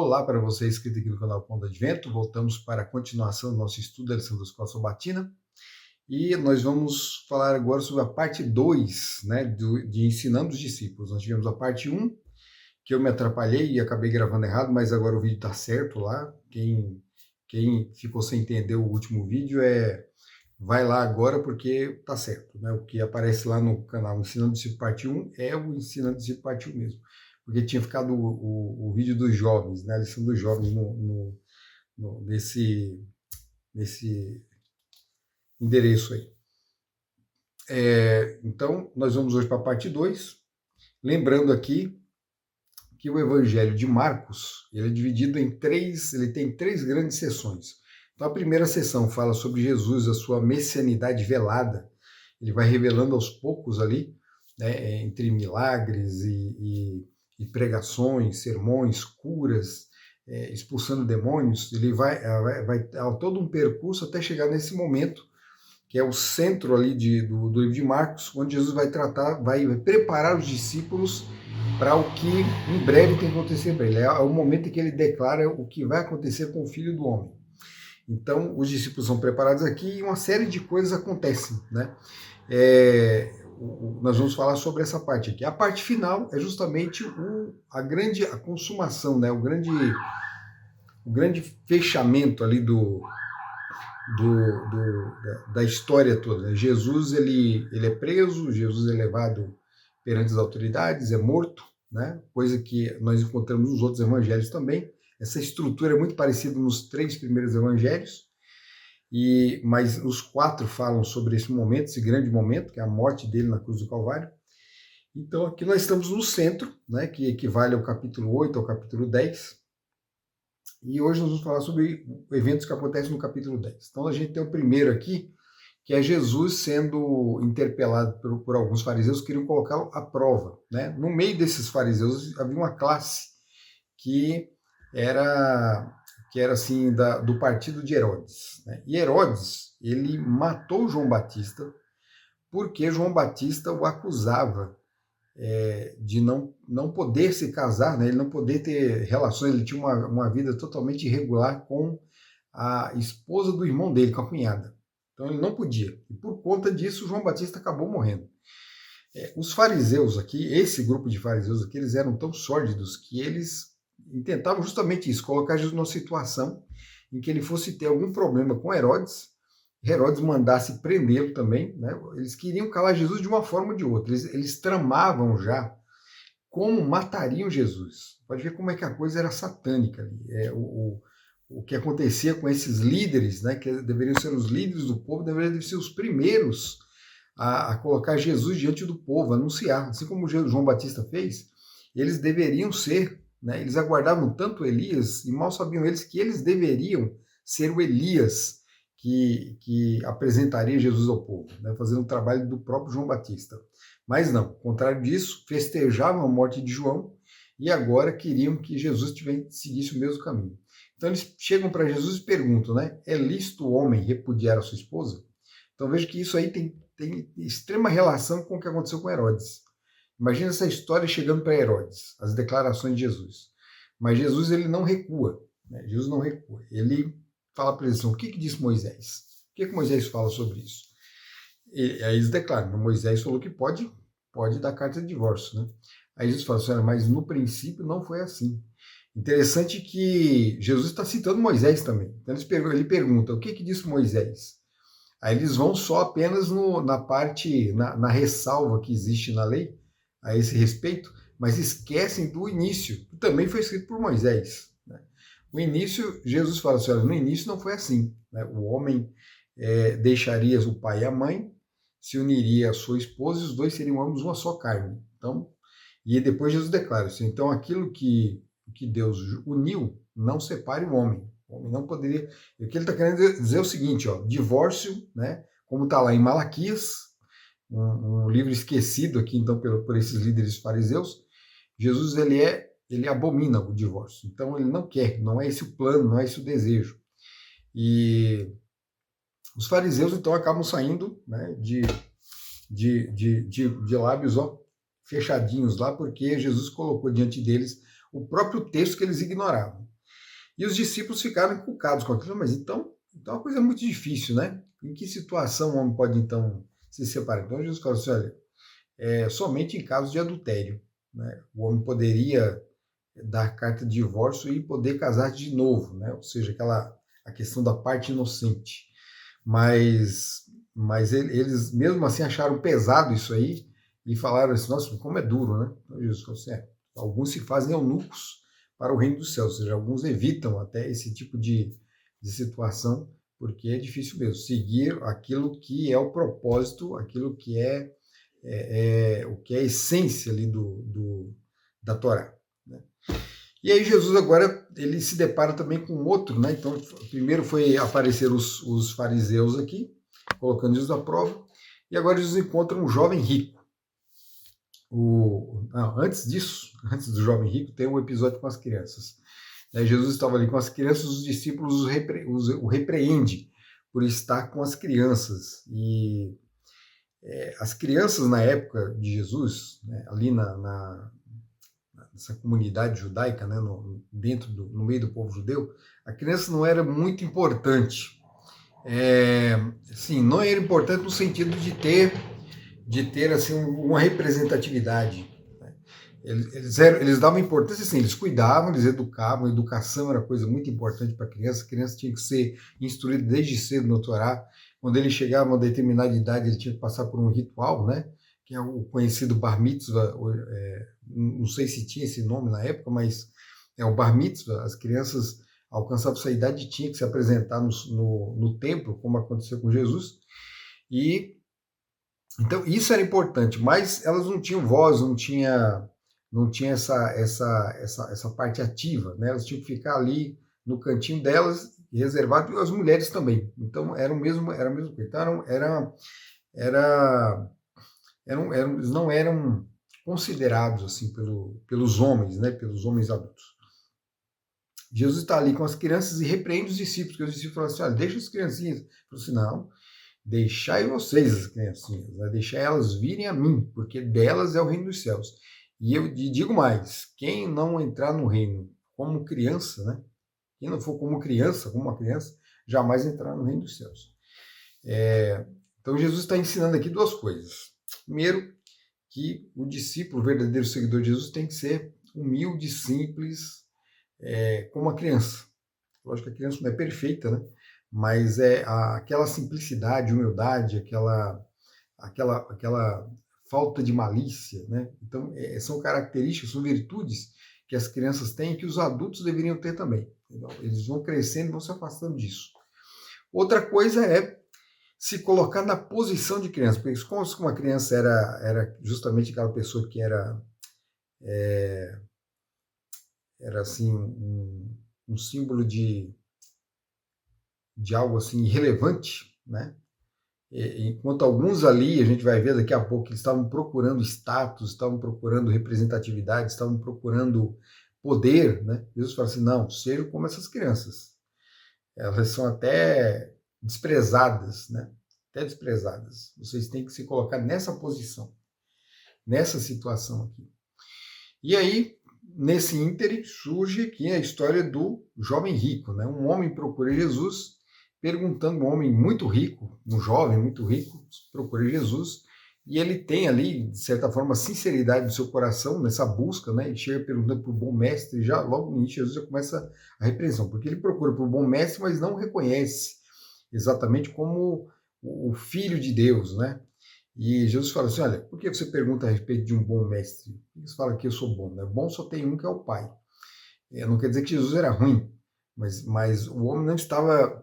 Olá para você inscrito aqui no canal Ponto Advento. Voltamos para a continuação do nosso estudo da lição da Escola Sabatina. E nós vamos falar agora sobre a parte 2, né, de ensinando os discípulos. Nós tivemos a parte 1, que eu me atrapalhei e acabei gravando errado, mas agora o vídeo está certo lá. Quem ficou sem entender o último vídeo vai lá agora porque tá certo, né? O que aparece lá no canal Ensinando Discípulo Parte 1 é o Ensinando Discípulo Parte 1 mesmo. Porque tinha ficado o vídeo dos jovens, né? A lição dos jovens nesse endereço aí. Então, nós vamos hoje para a parte 2. Lembrando aqui que o Evangelho de Marcos, ele é dividido em ele tem três grandes seções. Então, a primeira seção fala sobre Jesus, a sua messianidade velada. Ele vai revelando aos poucos ali, né, entre milagres e pregações, sermões, curas, expulsando demônios. Ele vai a todo um percurso até chegar nesse momento, que é o centro ali do livro de Marcos, onde Jesus vai preparar os discípulos para o que em breve tem que acontecer para ele. É o momento em que ele declara o que vai acontecer com o Filho do Homem. Então, os discípulos são preparados aqui e uma série de coisas acontecem, né? Nós vamos falar sobre essa parte aqui. A parte final é justamente a consumação, né? O grande fechamento ali da história toda, né? Jesus ele é preso, Jesus é levado perante as autoridades, é morto, né? Coisa que nós encontramos nos outros evangelhos também. Essa estrutura é muito parecida nos três primeiros evangelhos, mas os quatro falam sobre esse momento, esse grande momento, que é a morte dele na cruz do Calvário. Então aqui nós estamos no centro, né, que equivale ao capítulo 8, ao capítulo 10, e hoje nós vamos falar sobre eventos que acontecem no capítulo 10. Então a gente tem o primeiro aqui, que é Jesus sendo interpelado por alguns fariseus que queriam colocá-lo à prova, né? No meio desses fariseus havia uma classe que era assim do partido de Herodes, né? E Herodes, ele matou João Batista porque João Batista o acusava de não poder se casar, né? Ele não poder ter relações, ele tinha uma vida totalmente irregular com a esposa do irmão dele, com a cunhada. Então ele não podia. E por conta disso, João Batista acabou morrendo. Os fariseus aqui, esse grupo de fariseus aqui, eles eram tão sórdidos que eles tentavam justamente isso, colocar Jesus numa situação em que ele fosse ter algum problema com Herodes mandasse prendê-lo também, né? Eles queriam calar Jesus de uma forma ou de outra, eles tramavam já como matariam Jesus. Pode ver como é que a coisa era satânica ali. O que acontecia com esses líderes, né, que deveriam ser os líderes do povo, deveriam ser os primeiros a colocar Jesus diante do povo, anunciar, assim como João Batista fez, eles deveriam ser, né, eles aguardavam tanto Elias, e mal sabiam eles que eles deveriam ser o Elias que apresentaria Jesus ao povo, né, fazendo o trabalho do próprio João Batista. Mas não, ao contrário disso, festejavam a morte de João e agora queriam que Jesus seguisse o mesmo caminho. Então eles chegam para Jesus e perguntam, né, é lícito o homem repudiar a sua esposa? Então veja que isso aí tem extrema relação com o que aconteceu com Herodes. Imagina essa história chegando para Herodes, as declarações de Jesus. Mas Jesus ele não recua, né? Jesus não recua. Ele fala para eles assim, o que disse Moisés? O que Moisés fala sobre isso? E aí eles declaram, Moisés falou que pode dar carta de divórcio, né? Aí Jesus fala assim, mas no princípio não foi assim. Interessante que Jesus está citando Moisés também. Então ele pergunta, o que disse Moisés? Aí eles vão só apenas na parte, na ressalva que existe na lei a esse respeito, mas esquecem do início, que também foi escrito por Moisés, né? O início, Jesus fala assim, no início não foi assim, né? O homem deixaria o pai e a mãe, se uniria a sua esposa e os dois seriam ambos uma só carne. Então, e depois Jesus declara assim, então aquilo que Deus uniu, não separe o homem. O homem não poderia... O que ele está querendo dizer é o seguinte, ó, divórcio, né, como está lá em Malaquias, um livro esquecido aqui então por esses líderes fariseus, Jesus ele abomina o divórcio. Então ele não quer, não é esse o plano, não é esse o desejo. E os fariseus então acabam saindo, né, de lábios fechadinhos lá, porque Jesus colocou diante deles o próprio texto que eles ignoravam. E os discípulos ficaram encucados com aquilo, mas então é uma coisa muito difícil, né? Em que situação o homem pode, então, se separar? Então Jesus falou assim, olha, somente em caso de adultério, né? O homem poderia dar carta de divórcio e poder casar de novo, né? Ou seja, a questão da parte inocente. Mas eles mesmo assim acharam pesado isso aí e falaram assim, nossa, como é duro, né? Então Jesus falou assim, alguns se fazem eunucos para o reino dos céus, ou seja, alguns evitam até esse tipo de situação, porque é difícil mesmo seguir aquilo que é o propósito, aquilo que o que é a essência ali da Torá, né? E aí Jesus agora ele se depara também com outro, né? Então primeiro foi aparecer os fariseus aqui, colocando Jesus à prova, e agora Jesus encontra um jovem rico. Antes disso, antes do jovem rico, tem um episódio com as crianças. Jesus estava ali com as crianças, os discípulos o repreende por estar com as crianças. E as crianças na época de Jesus, né, ali nessa comunidade judaica, né, no meio do povo judeu, a criança não era muito importante. Assim, não era importante no sentido de ter assim, uma representatividade. Eles davam importância, assim, eles cuidavam, eles educavam, a educação era coisa muito importante para a criança tinha que ser instruída desde cedo no Torá. Quando ele chegava a uma determinada idade, ele tinha que passar por um ritual, né, que é o conhecido Bar Mitzvah, não sei se tinha esse nome na época, mas é o Bar Mitzvah, as crianças alcançavam essa idade e tinham que se apresentar no templo, como aconteceu com Jesus, e então isso era importante, mas elas não tinham voz, não tinha essa parte ativa, né? Elas tinham que ficar ali no cantinho delas, reservado, e as mulheres também. Então era a mesma coisa. Então eles não eram considerados assim pelos homens, né? Pelos homens adultos. Jesus está ali com as crianças e repreende os discípulos, porque os discípulos falam assim, olha, deixa as criancinhas. Ele falou assim, não, deixai vocês as criancinhas, né? Deixai elas virem a mim, porque delas é o reino dos céus. E eu digo mais, quem não entrar no reino como criança, né? Quem não for como uma criança, jamais entrará no reino dos céus. Então Jesus está ensinando aqui duas coisas. Primeiro, que o discípulo, o verdadeiro seguidor de Jesus, tem que ser humilde, simples, como uma criança. Lógico que a criança não é perfeita, né? Mas aquela simplicidade, humildade, aquela falta de malícia, né? Então, são características, são virtudes que as crianças têm e que os adultos deveriam ter também. Então, eles vão crescendo e vão se afastando disso. Outra coisa é se colocar na posição de criança, porque como se uma criança era justamente aquela pessoa que era assim um símbolo de algo assim irrelevante, né? Enquanto alguns ali, a gente vai ver daqui a pouco, eles estavam procurando status, estavam procurando representatividade, estavam procurando poder, né? Jesus fala assim, não, sejam como essas crianças. Elas são até desprezadas, né? Até desprezadas. Vocês têm que se colocar nessa posição, nessa situação aqui. E aí, nesse ínterim, surge aqui a história do jovem rico, né? Um homem procura Jesus, perguntando, um homem muito rico, um jovem muito rico, procura Jesus, e ele tem ali, de certa forma, a sinceridade do seu coração nessa busca, né? E chega perguntando para o bom mestre, e já logo no início Jesus já começa a repreensão, porque ele procura por bom mestre, mas não reconhece exatamente como o filho de Deus, né? E Jesus fala assim, olha, por que você pergunta a respeito de um bom mestre? Por que você fala que eu sou bom? Né? Bom só tem um, que é o Pai. Não quer dizer que Jesus era ruim, mas o homem não estava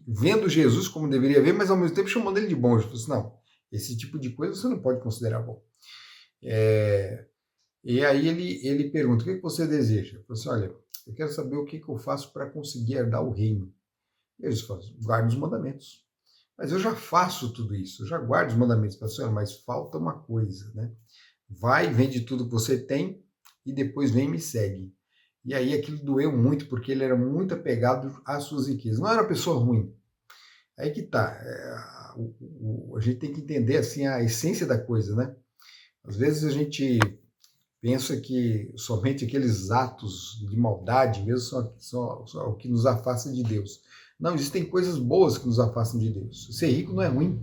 vendo Jesus como deveria ver, mas ao mesmo tempo chamando ele de bom. Jesus falou assim, não, esse tipo de coisa você não pode considerar bom. E aí ele pergunta, o que você deseja? Ele falou assim, olha, eu quero saber o que eu faço para conseguir herdar o reino. E Jesus fala, guarda os mandamentos. Mas eu já faço tudo isso, eu já guardo os mandamentos, pastor, mas falta uma coisa, né? Vai, vende tudo que você tem e depois vem e me segue. E aí aquilo doeu muito, porque ele era muito apegado às suas riquezas. Não era uma pessoa ruim. Aí que tá. A gente tem que entender assim a essência da coisa, né? Às vezes a gente pensa que somente aqueles atos de maldade mesmo são o que nos afasta de Deus. Não, existem coisas boas que nos afastam de Deus. Ser rico não é ruim,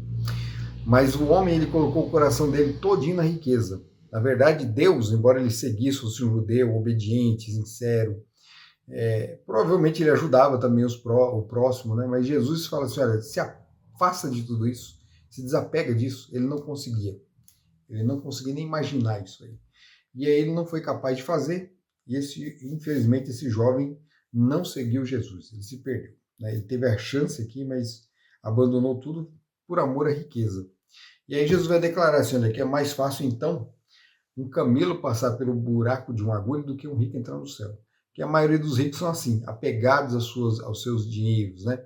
mas o homem ele colocou o coração dele todinho na riqueza. Na verdade, Deus, embora ele seguisse, fosse um judeu obediente, sincero, provavelmente ele ajudava também o próximo, né? Mas Jesus fala assim, olha, se afasta de tudo isso, se desapega disso. Ele não conseguia. Ele não conseguia nem imaginar isso aí. E aí ele não foi capaz de fazer, e infelizmente esse jovem não seguiu Jesus, ele se perdeu. Né? Ele teve a chance aqui, mas abandonou tudo por amor à riqueza. E aí Jesus vai declarar assim, olha, que é mais fácil então um camelo passar pelo buraco de uma agulha do que um rico entrar no céu. Porque a maioria dos ricos são assim, apegados aos seus dinheiros, né?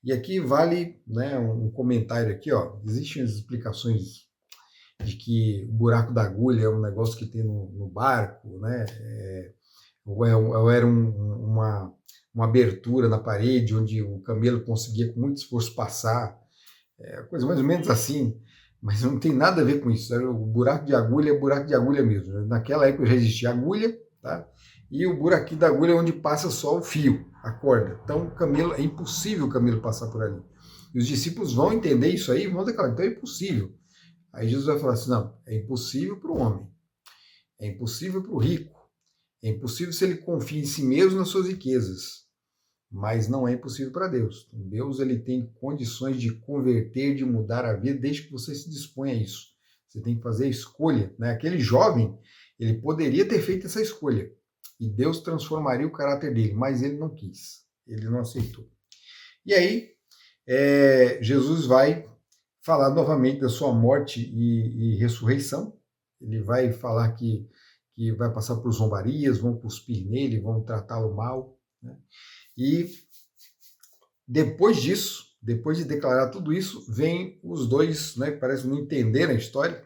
E aqui vale, né, um comentário aqui, ó, existem as explicações de que o buraco da agulha é um negócio que tem no barco, né? Ou era uma abertura na parede onde o camelo conseguia com muito esforço passar, coisa mais ou menos assim, mas não tem nada a ver com isso. Sabe? O buraco de agulha é buraco de agulha mesmo. Né? Naquela época já existia agulha, tá? E o buraquinho da agulha é onde passa só o fio, a corda. Então o camelo, é impossível o camelo passar por ali. E os discípulos vão entender isso aí e vão declarar, então é impossível. Aí Jesus vai falar assim, não, é impossível para o homem, é impossível para o rico, é impossível se ele confia em si mesmo nas suas riquezas, mas não é impossível para Deus. Deus ele tem condições de converter, de mudar a vida, desde que você se disponha a isso. Você tem que fazer a escolha. Né? Aquele jovem, ele poderia ter feito essa escolha, e Deus transformaria o caráter dele, mas ele não quis, ele não aceitou. E aí, Jesus vai falar novamente da sua morte e ressurreição. Ele vai falar que vai passar por zombarias, vão cuspir nele, vão tratá-lo mal. Né? E depois disso, depois de declarar tudo isso, vem os dois, né, que parece não entender a história,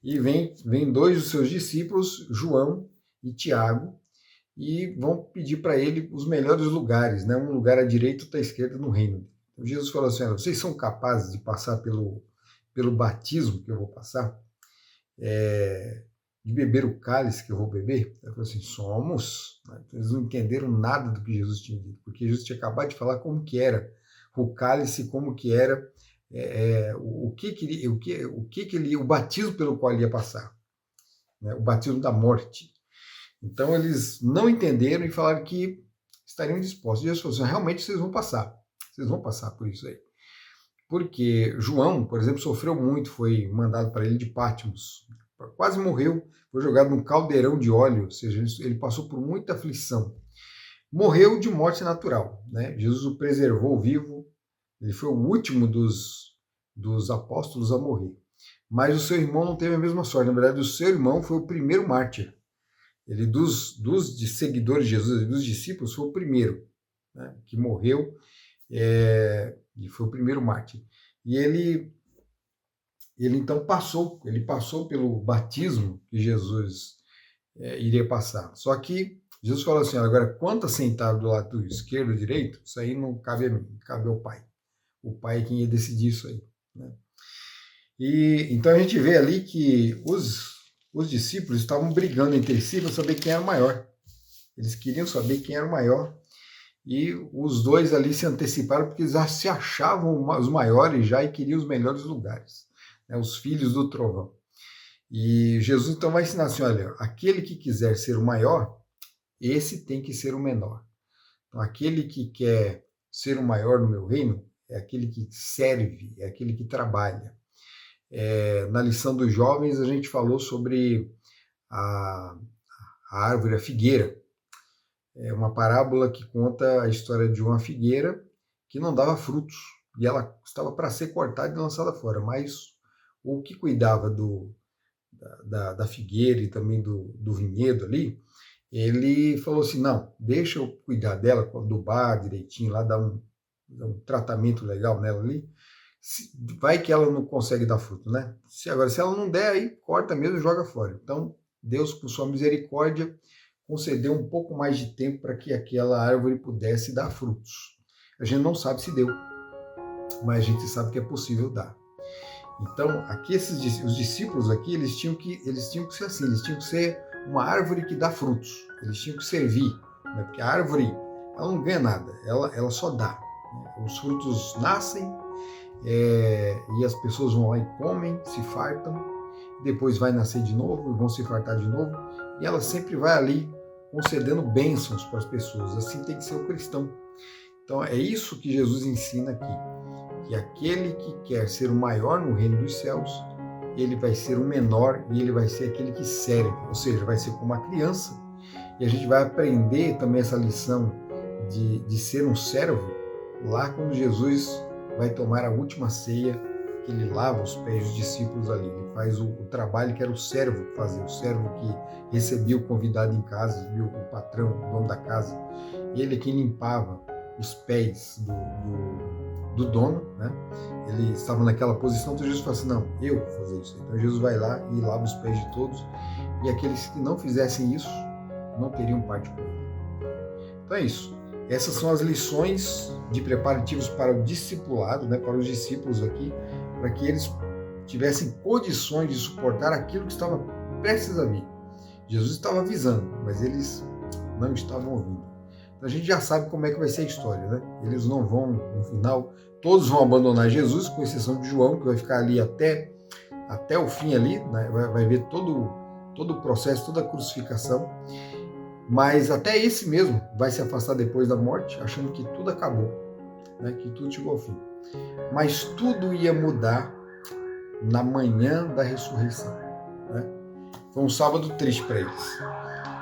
e vem dois dos seus discípulos, João e Tiago, e vão pedir para ele os melhores lugares, né, um lugar à direita e outro à esquerda no reino. Então, Jesus falou assim, vocês são capazes de passar pelo batismo que eu vou passar? De beber o cálice que eu vou beber? Ele falou assim, somos. Eles não entenderam nada do que Jesus tinha dito, porque Jesus tinha acabado de falar como que era o cálice, como que era o batismo pelo qual ele ia passar, né? O batismo da morte. Então eles não entenderam e falaram que estariam dispostos. E Jesus falou assim, realmente vocês vão passar por isso aí. Porque João, por exemplo, sofreu muito, foi mandado para ele de Patmos, quase morreu, foi jogado num caldeirão de óleo, ou seja, ele passou por muita aflição. Morreu de morte natural, né? Jesus o preservou vivo, ele foi o último dos apóstolos a morrer. Mas o seu irmão não teve a mesma sorte, na verdade o seu irmão foi o primeiro mártir. Ele, dos seguidores de Jesus, dos discípulos, foi o primeiro, né, que morreu, e foi o primeiro mártir. E ele então passou pelo batismo que Jesus iria passar. Só que Jesus falou assim, agora quanto assentado do lado esquerdo ou direito, isso aí não cabe a mim, cabe ao Pai. O Pai é quem ia decidir isso aí. Né? E então a gente vê ali que os discípulos estavam brigando entre si para saber quem era o maior. Eles queriam saber quem era o maior. E os dois ali se anteciparam porque eles já se achavam os maiores já e queriam os melhores lugares, né, os filhos do trovão. E Jesus então vai ensinar assim, olha, aquele que quiser ser o maior, esse tem que ser o menor. Então, aquele que quer ser o maior no meu reino é aquele que serve, é aquele que trabalha. Na lição dos jovens a gente falou sobre a árvore, a figueira. É uma parábola que conta a história de uma figueira que não dava frutos e ela estava para ser cortada e lançada fora, mas o que cuidava da figueira e também do vinhedo ali, ele falou assim, não, deixa eu cuidar dela, adubar direitinho lá, dar um tratamento legal nela ali, vai que ela não consegue dar fruto, né? Se ela não der, aí corta mesmo e joga fora. Então, Deus, por sua misericórdia, concedeu um pouco mais de tempo para que aquela árvore pudesse dar frutos. A gente não sabe se deu, mas a gente sabe que é possível dar. Então, aqui os discípulos aqui, eles tinham que ser assim, eles tinham que ser uma árvore que dá frutos. Eles tinham que servir, né? Porque a árvore, ela não ganha nada, ela só dá, né? Os frutos nascem, e as pessoas vão lá e comem, se fartam, depois vai nascer de novo e vão se fartar de novo, e ela sempre vai ali concedendo bênçãos para as pessoas. Assim tem que ser o cristão. Então é isso que Jesus ensina aqui, que aquele que quer ser o maior no reino dos céus, ele vai ser o menor e ele vai ser aquele que serve, ou seja, vai ser como uma criança. E a gente vai aprender também essa lição de ser um servo lá quando Jesus vai tomar a última ceia, que ele lava os pés dos discípulos ali. Ele faz o trabalho que era o servo fazer, o servo que recebia o convidado em casa, viu o patrão, o dono da casa. Ele que limpava os pés do dono, né? Ele estava naquela posição, então Jesus falou assim, não, eu vou fazer isso. Então Jesus vai lá e lava os pés de todos, e aqueles que não fizessem isso, não teriam parte com ele. Então é isso. Essas são as lições de preparativos para o discipulado, né, para os discípulos aqui, para que eles tivessem condições de suportar aquilo que estava prestes a vir. Jesus estava avisando, mas eles não estavam ouvindo. Então a gente já sabe como é que vai ser a história, né? Eles não vão, no final, todos vão abandonar Jesus, com exceção de João, que vai ficar ali até o fim ali, né? Vai ver todo o processo, toda a crucificação. Mas até esse mesmo vai se afastar depois da morte, achando que tudo acabou, né? Que tudo chegou ao fim. Mas tudo ia mudar na manhã da ressurreição, né? Foi um sábado triste para eles,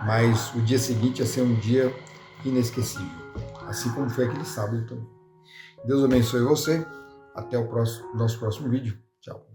mas o dia seguinte ia ser um dia inesquecível, assim como foi aquele sábado também. Deus abençoe você. Até o nosso próximo vídeo. Tchau.